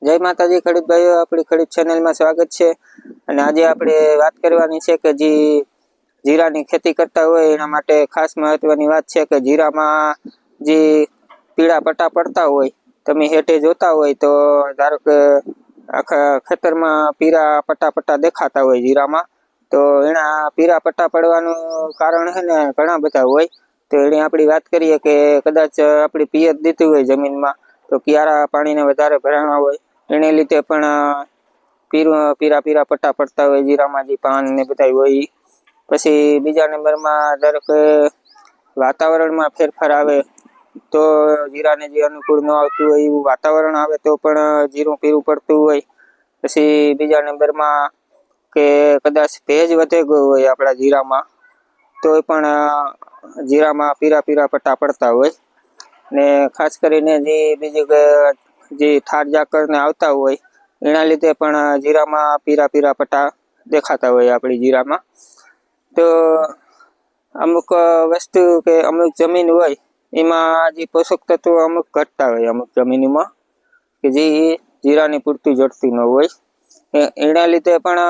જય માતાજી ખેડૂત ભાઈઓ, આપણી ખેડૂત ચેનલમાં સ્વાગત છે। અને આજે આપણે વાત કરવાની છે કે જે જીરાની ખેતી કરતા હોય એના માટે ખાસ મહત્વની વાત છે કે જીરામાં જે પીળા પટ્ટા પડતા હોય, તમે હેઠે જોતા હોય તો ધારો કે આખા ખેતરમાં પીળા પટ્ટા દેખાતા હોય જીરામાં, તો એના પીળા પટ્ટા પડવાનું કારણ છે ને ઘણા બધા હોય। તો એની આપણી વાત કરીએ કે કદાચ આપણી પિયત દીધી હોય જમીનમાં, તો ક્યારા પાણીને વધારે ભરાણા હોય એને લીધે પણ પીળા પટ્ટા પડતા હોય જીરામાં, જે પાન ને બધા હોય। પછી બીજા નંબરમાં ધારો કે વાતાવરણમાં ફેરફાર આવે તો જીરાને જે અનુકૂળ ન આવતું હોય એવું વાતાવરણ આવે તો પણ જીરું પીળું પડતું હોય। પછી બીજા નંબરમાં કે કદાચ ભેજ વધે ગયો હોય આપણા જીરામાં તો પણ જીરામાં પીળા પટ્ટા પડતા હોય। ને ખાસ કરીને જે બીજું કે જે ઠાર ઝાકળ ને આવતા હોય એના લીધે પણ જીરામાં પીળા પટ્ટા દેખાતા હોય આપણી જીરામાં। તો અમુક વસ્તુ કે અમુક જમીન હોય એમાં જે પોષક તત્વો અમુક ઘટતા હોય અમુક જમીનમાં કે જે જીરાને પૂરતું જડતું ન હોય, એના લીધે પણ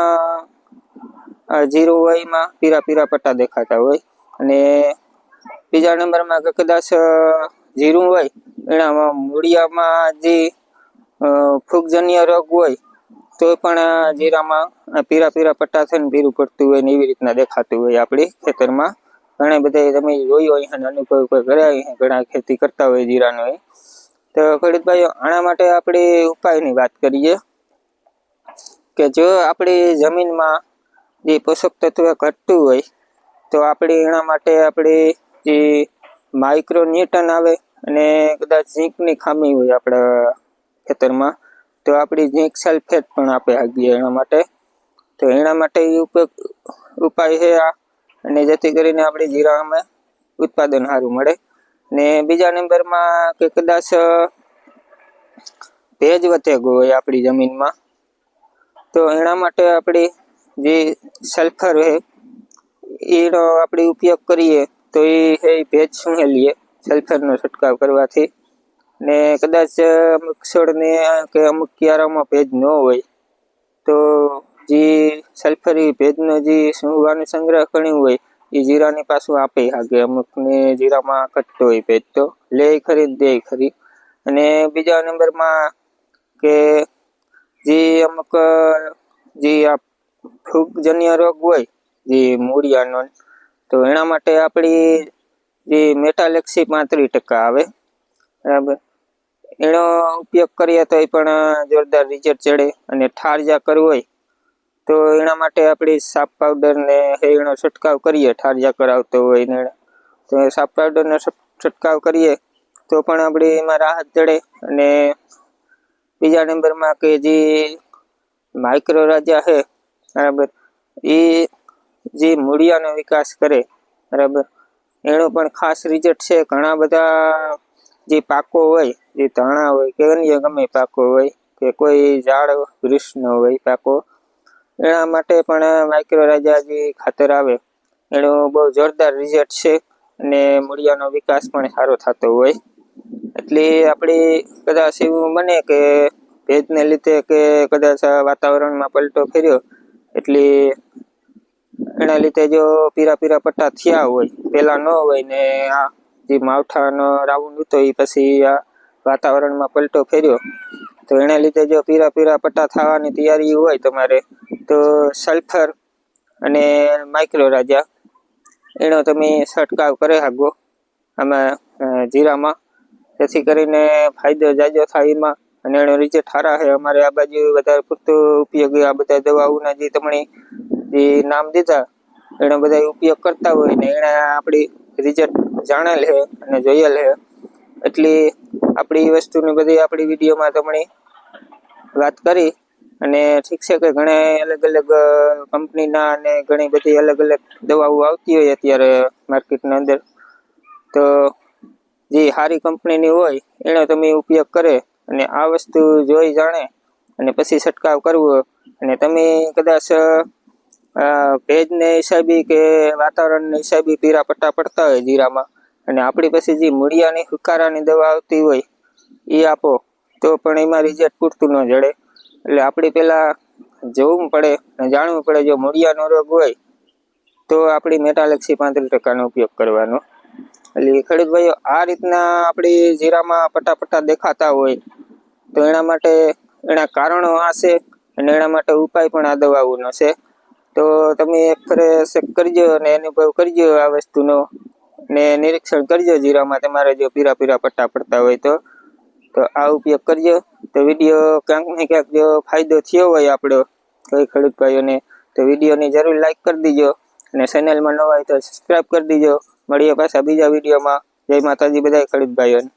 જીરું હોય એમાં પીળા પટ્ટા દેખાતા હોય। અને બીજા નંબરમાં કે કદાચ જીરું હોય એના મૂળિયામાં જે ફૂગજન્ય રોગ હોય તો પણ જીરામાં પીળા પટ્ટા થઈને પીળું પડતું હોય ને એવી રીતના દેખાતું હોય આપણી ખેતરમાં। ઘણા બધા તમે જોયું હોય અને અનુભવ કર્યા, ઘણા ખેતી કરતા હોય જીરાનો। તો ખેડૂત ભાઈઓ, આના માટે આપણે ઉપાયની વાત કરીએ કે જો આપણી જમીનમાં જે પોષક તત્વ ઘટતું હોય તો આપણે એના માટે આપણે જે માઇક્રો ન્યુટન આવે અને કદાચ ઝીંકની ખામી હોય આપણા ખેતરમાં તો આપણી ઝીંક સલ્ફેટ પણ આપે આગીએ એના માટે। તો એના માટે ઉપાય છે આ, અને જેથી કરીને આપણી જીરામાં ઉત્પાદન સારું મળે। ને બીજા નંબરમાં કે કદાચ ભેજ વધે ગયો હોય આપણી જમીનમાં તો એના માટે આપણી જે સલ્ફર છે એનો આપણે ઉપયોગ કરીએ તો એ ભેજ સૂંઘે સલ્ફરનો છંટકાવ કરવાથી। ને કદાચ અમુક છોડને કે અમુક ક્યારામાં ભેજ ન હોય તો જે સલ્ફરી ભેજનો જે સૂંઘવાનું સંગ્રહ કર્યું હોય એ જીરાની પાછું આપે હાગે, અમુકને જીરામાં ઘટતો હોય ભેજ તો લે ખરી દે ખરી। અને બીજા નંબરમાં કે જે અમુક જે આ ફૂગજન્ય રોગ હોય જે મૂળિયાનો, તો એના માટે આપણી જે મેટાલેક્સી 35% આવે બરાબર, એનો ઉપયોગ કરીએ તો પણ જોરદાર રિઝલ્ટ ચડે। અને ઠાર ઝાકળ હોય તો એના માટે આપણે સાપ પાવડર ને એનો છંટકાવ કરીએ, ઠાર ઝાકળ આવતો હોય ને તો સાપ પાવડરનો છંટકાવ કરીએ તો પણ આપણે એમાં રાહત ચડે। અને બીજા નંબરમાં કે જે માઇક્રો રાજા છે બરાબર, એ જે મૂળિયાનો વિકાસ કરે બરાબર, એનું પણ ખાસ રિઝલ્ટ છે। ઘણા બધા જે પાકો હોય, જે ધાણા હોય કે અન્ય ગમે પાકો હોય કે કોઈ ઝાડ વૃક્ષનો હોય પાકો, એના માટે પણ માઇક્રો રાજા જે ખાતર આવે એનું બહુ જોરદાર રિઝલ્ટ છે અને મૂળિયાનો વિકાસ પણ સારો થતો હોય। એટલે આપણે કદાચ એવું બને કે ભેજને લીધે કે કદાચ વાતાવરણમાં પલટો ફેર્યો એટલે એના લીધે જો પીળા પટ્ટા થયા હોય, પેલા ન હોય ને આ જે માવઠાનો રાઉન્ડ હતો એ પછી આ વાતાવરણમાં પલટો ફેર્યો તો એના લીધે જો પીળા પટ્ટા થવાની તૈયારી હોય તમારે તો સલ્ફર અને માઇક્રો રાજા એનો તમે છંટકાવ કરી શકો આમાં જીરામાં, જેથી કરીને ફાયદો જાજો થાય એમાં। અને એનો રિઝલ્ટ સારા છે। અમારે આ બાજુ વધારે પૂરતો ઉપયોગી આ બધા દવાઓના જે તમને જે નામ દીધા એનો બધા ઉપયોગ કરતા હોય ને એને આપણી રિઝલ્ટ જાણેલ છે અને જોયેલ છે, એટલે આપણી વસ્તુની બધી આપણી વિડીયોમાં તમને વાત કરી। અને ઠીક છે કે ઘણા અલગ કંપનીના અને ઘણી બધી અલગ દવાઓ આવતી હોય અત્યારે માર્કેટની અંદર, તો જે સારી કંપનીની હોય એનો તમે ઉપયોગ કરે અને આ વસ્તુ જોઈ જાણે અને પછી છંટકાવ કરવો। અને તમે કદાચ ભેજને હિસાબે કે વાતાવરણને હિસાબે પીળા પટ્ટા પડતા હોય જીરામાં અને આપણી પાસે જે મૂળિયાની હુકારાની દવા આવતી હોય એ આપો તો પણ એમાં રિઝલ્ટ પૂરતું ન જડે. એટલે આપણે પહેલાં જોવું પડે અને જાણવું પડે. જો મૂળિયાનો રોગ હોય તો આપણી મેટાલેક્સી 35% ઉપયોગ કરવાનો. એટલે ખેડૂત ભાઈઓ, આ રીતના આપણી જીરામાં પટ્ટા દેખાતા હોય તો એના માટે એના કારણો આ છે અને એના માટે ઉપાય પણ આ દવાઓનો છે. તો તમે એક ફરે ચેક કરજો અને અનુભવ કરજો આ વસ્તુનો, ને નિરીક્ષણ કરજો જીરામાં તમારે જો પીરા પટ્ટા પડતા હોય તો આ ઉપયોગ કરજો. તો વિડીયો ક્યાંક ને ક્યાંક જો ફાયદો થયો હોય આપણો કોઈ ખેડૂત ભાઈઓને તો વિડીયોની જરૂર લાઈક કરી દીજો અને ચેનલમાં નવા હોય તો સબસ્ક્રાઈબ કરી દીજો. મળીએ પાછા બીજા વિડીયોમાં. જય માતાજી બધા ખેડૂત ભાઈઓને.